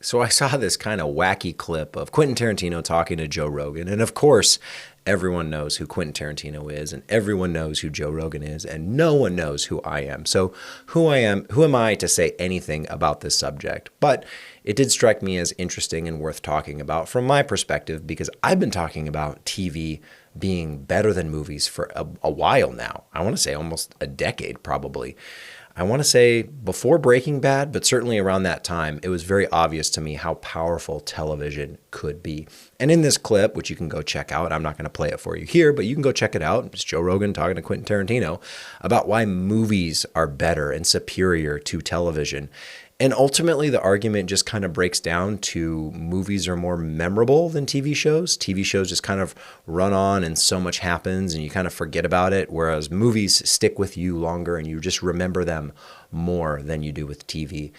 So I saw this kind of wacky clip of Quentin Tarantino talking to Joe Rogan. And of course, everyone knows who Quentin Tarantino is, and everyone knows who Joe Rogan is, and no one knows who I am. So who am I to say anything about this subject? But it did strike me as interesting and worth talking about from my perspective, because I've been talking about TV being better than movies for a while now. I want to say almost a decade, probably. I want to say before Breaking Bad, but certainly around that time, it was very obvious to me how powerful television could be. And in this clip, which you can go check out, I'm not going to play it for you here, but you can go check it out. It's Joe Rogan talking to Quentin Tarantino about why movies are better and superior to television. And ultimately, the argument just kind of breaks down to movies are more memorable than TV shows. TV shows just kind of run on and so much happens and you kind of forget about it, whereas movies stick with you longer and you just remember them more than you do with TV.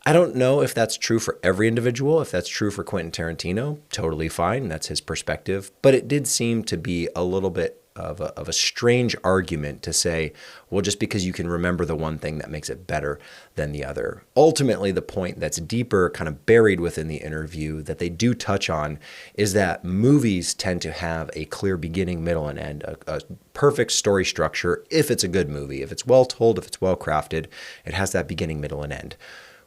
I don't know if that's true for every individual. If that's true for Quentin Tarantino, totally fine. That's his perspective. But it did seem to be a little bit of a strange argument to say, well, just because you can remember the one thing that makes it better than the other. Ultimately, the point that's deeper, kind of buried within the interview that they do touch on is that movies tend to have a clear beginning, middle, and end, a perfect story structure if it's a good movie. If it's well told, if it's well crafted, it has that beginning, middle, and end,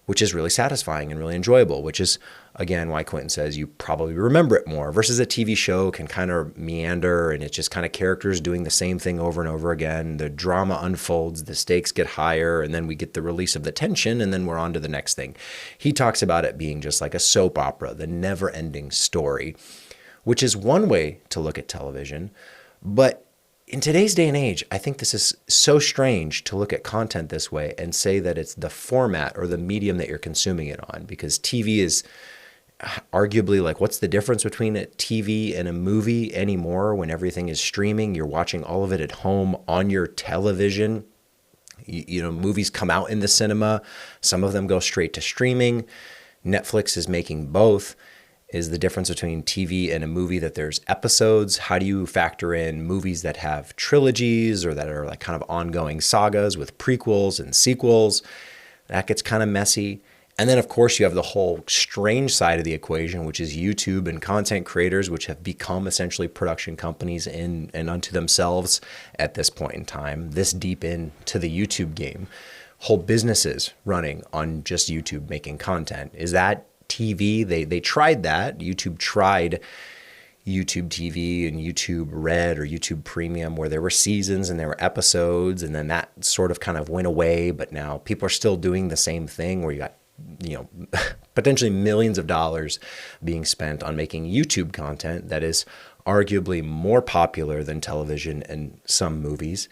which is really satisfying and really enjoyable, which is, again, why Quentin says you probably remember it more versus a TV show can kind of meander and it's just kind of characters doing the same thing over and over again. The drama unfolds, the stakes get higher, and then we get the release of the tension, and then we're on to the next thing. He talks about it being just like a soap opera, the never-ending story, which is one way to look at television, but in today's day and age, I think this is so strange to look at content this way and say that it's the format or the medium that you're consuming it on, because TV is arguably like, what's the difference between a TV and a movie anymore when everything is streaming? You're watching all of it at home on your television. You know, movies come out in the cinema. Some of them go straight to streaming. Netflix is making both. Is the difference between TV and a movie that there's episodes? How do you factor in movies that have trilogies or that are like kind of ongoing sagas with prequels and sequels? That gets kind of messy. And then, of course, you have the whole strange side of the equation, which is YouTube and content creators, which have become essentially production companies in and unto themselves at this point in time, this deep into the YouTube game. Whole businesses running on just YouTube making content. Is that TV? They tried that. YouTube tried YouTube TV and YouTube Red or YouTube Premium, where there were seasons and there were episodes, and then that sort of kind of went away. But now people are still doing the same thing, where you got, you know, potentially millions of dollars being spent on making YouTube content that is arguably more popular than television and some movies.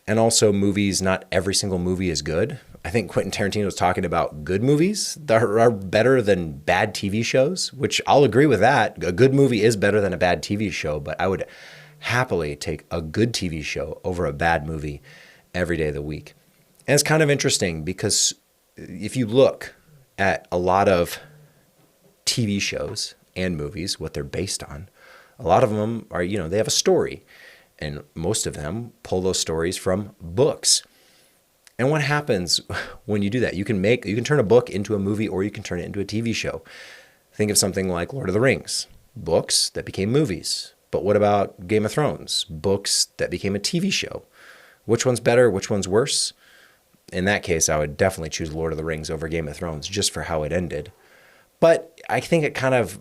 And also movies, not every single movie is good. I think Quentin Tarantino was talking about good movies that are better than bad TV shows, which I'll agree with that. A good movie is better than a bad TV show, but I would happily take a good TV show over a bad movie every day of the week. And it's kind of interesting because if you look at a lot of TV shows and movies, what they're based on, a lot of them are, you know, they have a story. And most of them pull those stories from books. And what happens when you do that? You can turn a book into a movie, or you can turn it into a TV show. Think of something like Lord of the Rings, books that became movies. But what about Game of Thrones, books that became a TV show? Which one's better? Which one's worse? In that case, I would definitely choose Lord of the Rings over Game of Thrones just for how it ended. But I think it kind of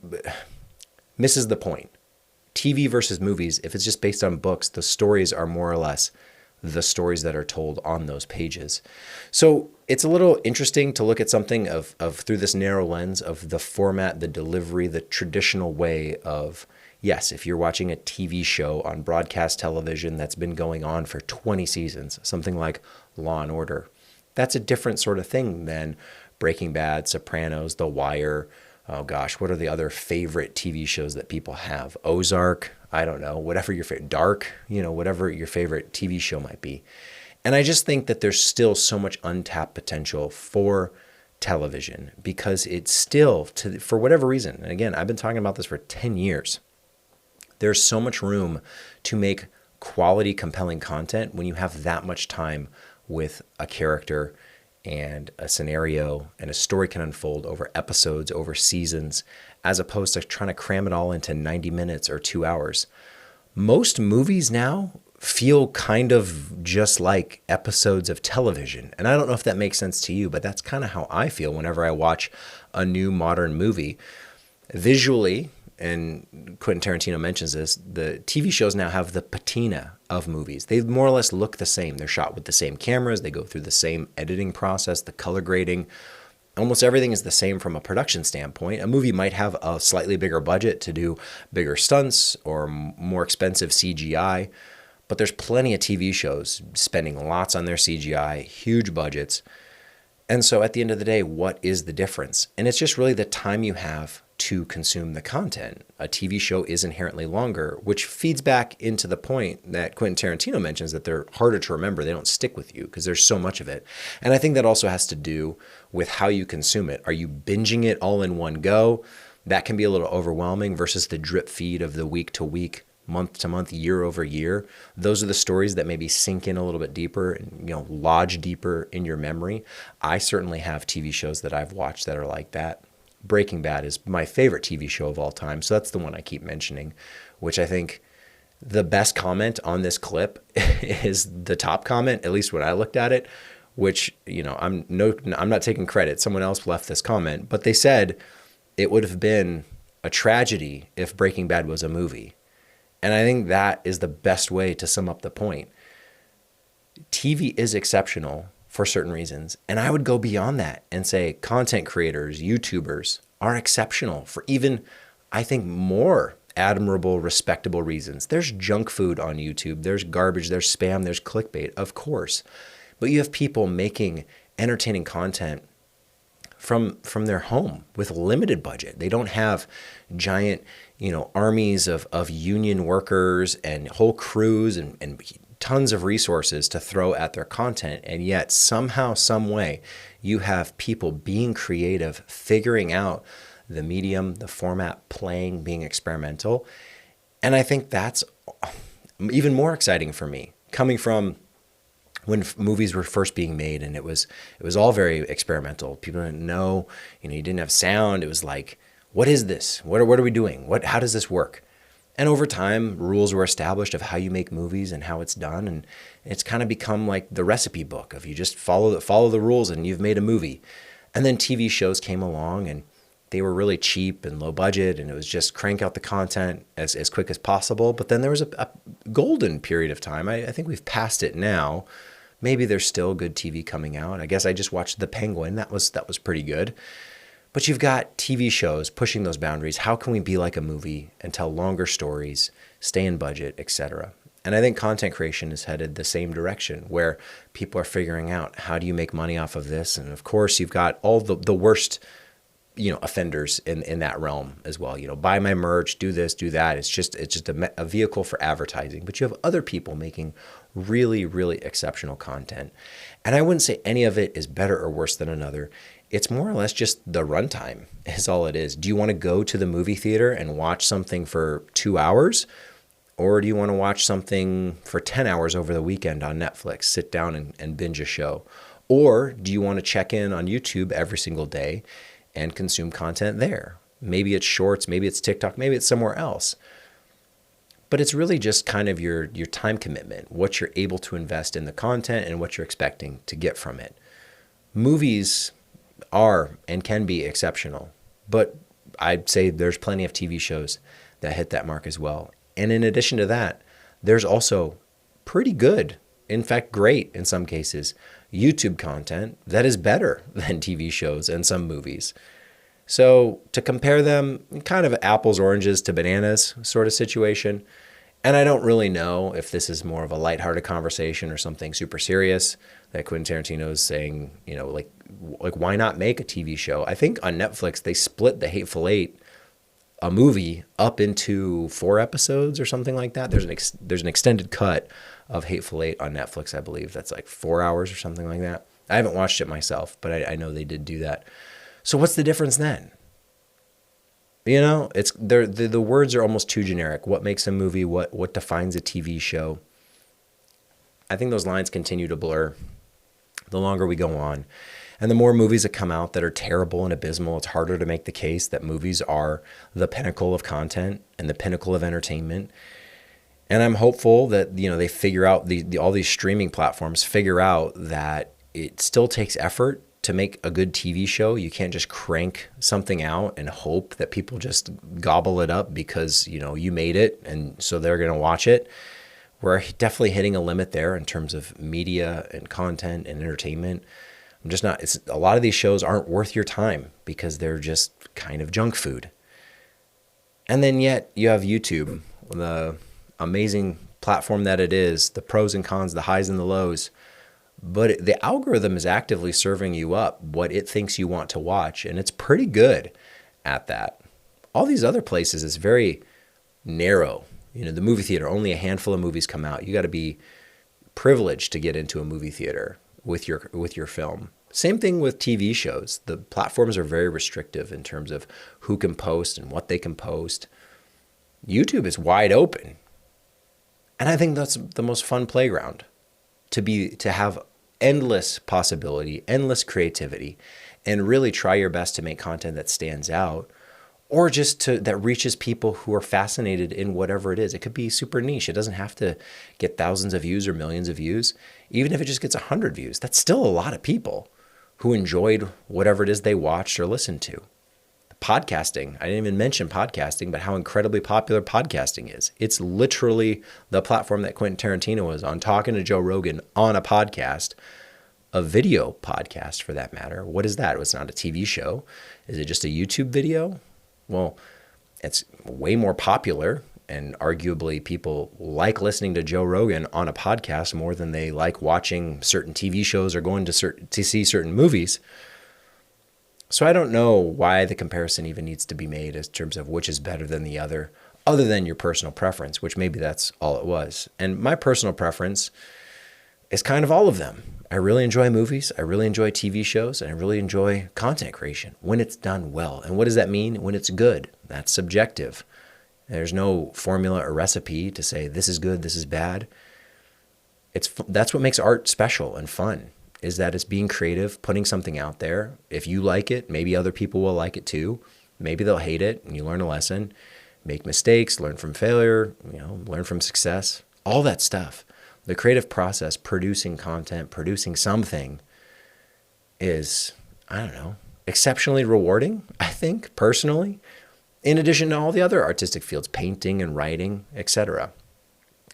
misses the point. TV versus movies, if it's just based on books, the stories are more or less the stories that are told on those pages. So it's a little interesting to look at something of through this narrow lens of the format, the delivery, the traditional way of, yes, if you're watching a TV show on broadcast television that's been going on for 20 seasons, something like Law and Order, that's a different sort of thing than Breaking Bad, Sopranos, The Wire. Oh gosh, what are the other favorite TV shows that people have? Ozark, I don't know, whatever your favorite, Dark, you know, whatever your favorite TV show might be. And I just think that there's still so much untapped potential for television because it's still, for whatever reason, and again, I've been talking about this for 10 years, there's so much room to make quality, compelling content when you have that much time with a character and a scenario and a story can unfold over episodes, over seasons, as opposed to trying to cram it all into 90 minutes or 2 hours. Most movies now feel kind of just like episodes of television. And I don't know if that makes sense to you, but that's kind of how I feel whenever I watch a new modern movie. Visually, and Quentin Tarantino mentions this, the TV shows now have the patina of movies. They more or less look the same. They're shot with the same cameras. They go through the same editing process, the color grading. Almost everything is the same from a production standpoint. A movie might have a slightly bigger budget to do bigger stunts or more expensive CGI, but there's plenty of TV shows spending lots on their CGI, huge budgets. And so at the end of the day, what is the difference? And it's just really the time you have to consume the content. A TV show is inherently longer, which feeds back into the point that Quentin Tarantino mentions, that they're harder to remember. They don't stick with you because there's so much of it. And I think that also has to do with how you consume it. Are you binging it all in one go? That can be a little overwhelming versus the drip feed of the week to week, month to month, year over year. Those are the stories that maybe sink in a little bit deeper and, lodge deeper in your memory. I certainly have TV shows that I've watched that are like that. Breaking Bad is my favorite TV show of all time, so that's the one I keep mentioning, which I think the best comment on this clip is the top comment, at least when I looked at it, which, I'm not taking credit. Someone else left this comment, but they said it would have been a tragedy if Breaking Bad was a movie. And I think that is the best way to sum up the point. TV is exceptional for certain reasons. And I would go beyond that and say content creators, YouTubers are exceptional for even, I think, more admirable, respectable reasons. There's junk food on YouTube. There's garbage. There's spam. There's clickbait, of course. But you have people making entertaining content from their home with limited budget. They don't have giant, armies of union workers and whole crews and tons of resources to throw at their content. And yet somehow, some way, you have people being creative, figuring out the medium, the format, playing, being experimental. And I think that's even more exciting for me, coming from when movies were first being made, and it was all very experimental. People didn't know, you didn't have sound. It was like, what is this? What are we doing? How does this work? And over time, rules were established of how you make movies and how it's done. And it's kind of become like the recipe book of you just follow the rules and you've made a movie. And then TV shows came along and they were really cheap and low budget, and it was just crank out the content as quick as possible. But then there was a golden period of time. I think we've passed it now. Maybe there's still good TV coming out. I guess I just watched The Penguin. That was pretty good. But you've got TV shows pushing those boundaries. How can we be like a movie and tell longer stories, stay in budget, etc.? And I think content creation is headed the same direction, where people are figuring out, how do you make money off of this? And of course, you've got all the worst, offenders in that realm as well. Buy my merch, do this, do that. It's just a vehicle for advertising. But you have other people making really, really exceptional content. And I wouldn't say any of it is better or worse than another. It's more or less just the runtime is all it is. Do you want to go to the movie theater and watch something for 2 hours? Or do you want to watch something for 10 hours over the weekend on Netflix, sit down and binge a show? Or do you want to check in on YouTube every single day and consume content there? Maybe it's shorts, maybe it's TikTok, maybe it's somewhere else. But it's really just kind of your time commitment, what you're able to invest in the content and what you're expecting to get from it. Movies are and can be exceptional, but I'd say there's plenty of TV shows that hit that mark as well. And in addition to that, there's also pretty good, in fact, great in some cases, YouTube content that is better than TV shows and some movies. So to compare them, kind of apples, oranges to bananas sort of situation. And I don't really know if this is more of a lighthearted conversation or something super serious that Quentin Tarantino is saying, like why not make a TV show? I think on Netflix, they split The Hateful Eight, a movie, up into 4 episodes or something like that. There's an extended cut of Hateful Eight on Netflix, I believe. That's like 4 hours or something like that. I haven't watched it myself, but I know they did do that. So what's the difference then? It's the words are almost too generic. What makes a movie? What defines a TV show? I think those lines continue to blur the longer we go on. And the more movies that come out that are terrible and abysmal, it's harder to make the case that movies are the pinnacle of content and the pinnacle of entertainment. And I'm hopeful that, they figure out all these streaming platforms figure out that it still takes effort to make a good TV show. You can't just crank something out and hope that people just gobble it up because, you made it and so they're going to watch it. We're definitely hitting a limit there in terms of media and content and entertainment. A lot of these shows aren't worth your time because they're just kind of junk food. And then yet you have YouTube, the amazing platform that it is, the pros and cons, the highs and the lows. But the algorithm is actively serving you up what it thinks you want to watch, and it's pretty good at that. All these other places is very narrow. The movie theater, only a handful of movies come out. You got to be privileged to get into a movie theater with your film. Same thing with TV shows. The platforms are very restrictive in terms of who can post and what they can post. YouTube is wide open. And I think that's the most fun playground to have endless possibility, endless creativity, and really try your best to make content that stands out or just that reaches people who are fascinated in whatever it is. It could be super niche. It doesn't have to get thousands of views or millions of views. Even if it just gets 100 views, that's still a lot of people who enjoyed whatever it is they watched or listened to. Podcasting. I didn't even mention podcasting, but how incredibly popular podcasting is. It's literally the platform that Quentin Tarantino was on, talking to Joe Rogan on a podcast, a video podcast for that matter. What is that? It's not a TV show. Is it just a YouTube video? Well, it's way more popular, and arguably people like listening to Joe Rogan on a podcast more than they like watching certain TV shows or going to see certain movies. So I don't know why the comparison even needs to be made in terms of which is better than the other than your personal preference, which maybe that's all it was. And my personal preference is kind of all of them. I really enjoy movies, I really enjoy TV shows, and I really enjoy content creation when it's done well. And what does that mean? When it's good. That's subjective. There's no formula or recipe to say this is good, this is bad. That's what makes art special and fun. Is that it's being creative, putting something out there. If you like it, maybe other people will like it too. Maybe they'll hate it and you learn a lesson, make mistakes, learn from failure, learn from success, all that stuff. The creative process, producing content, producing something is, exceptionally rewarding, I think, personally, in addition to all the other artistic fields, painting and writing, etc.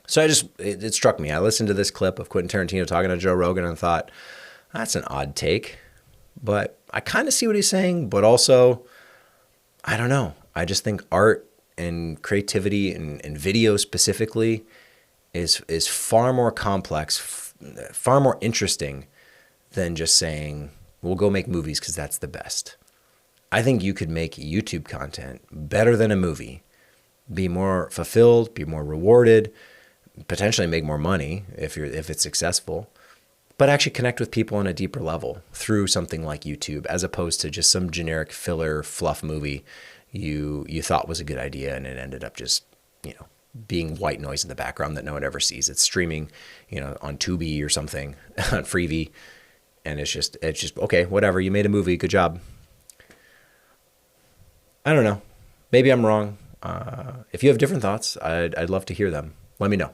So it struck me. I listened to this clip of Quentin Tarantino talking to Joe Rogan and thought, that's an odd take, but I kind of see what he's saying, but also, I don't know. I just think art and creativity and video specifically is far more complex, far more interesting than just saying, we'll go make movies because that's the best. I think you could make YouTube content better than a movie, be more fulfilled, be more rewarded, potentially make more money if it's successful, but actually connect with people on a deeper level through something like YouTube, as opposed to just some generic filler fluff movie you thought was a good idea and it ended up just, being white noise in the background that no one ever sees. It's streaming, on Tubi or something, on Freevee, and it's just okay, whatever. You made a movie, good job. I don't know. Maybe I'm wrong. If you have different thoughts, I'd love to hear them. Let me know.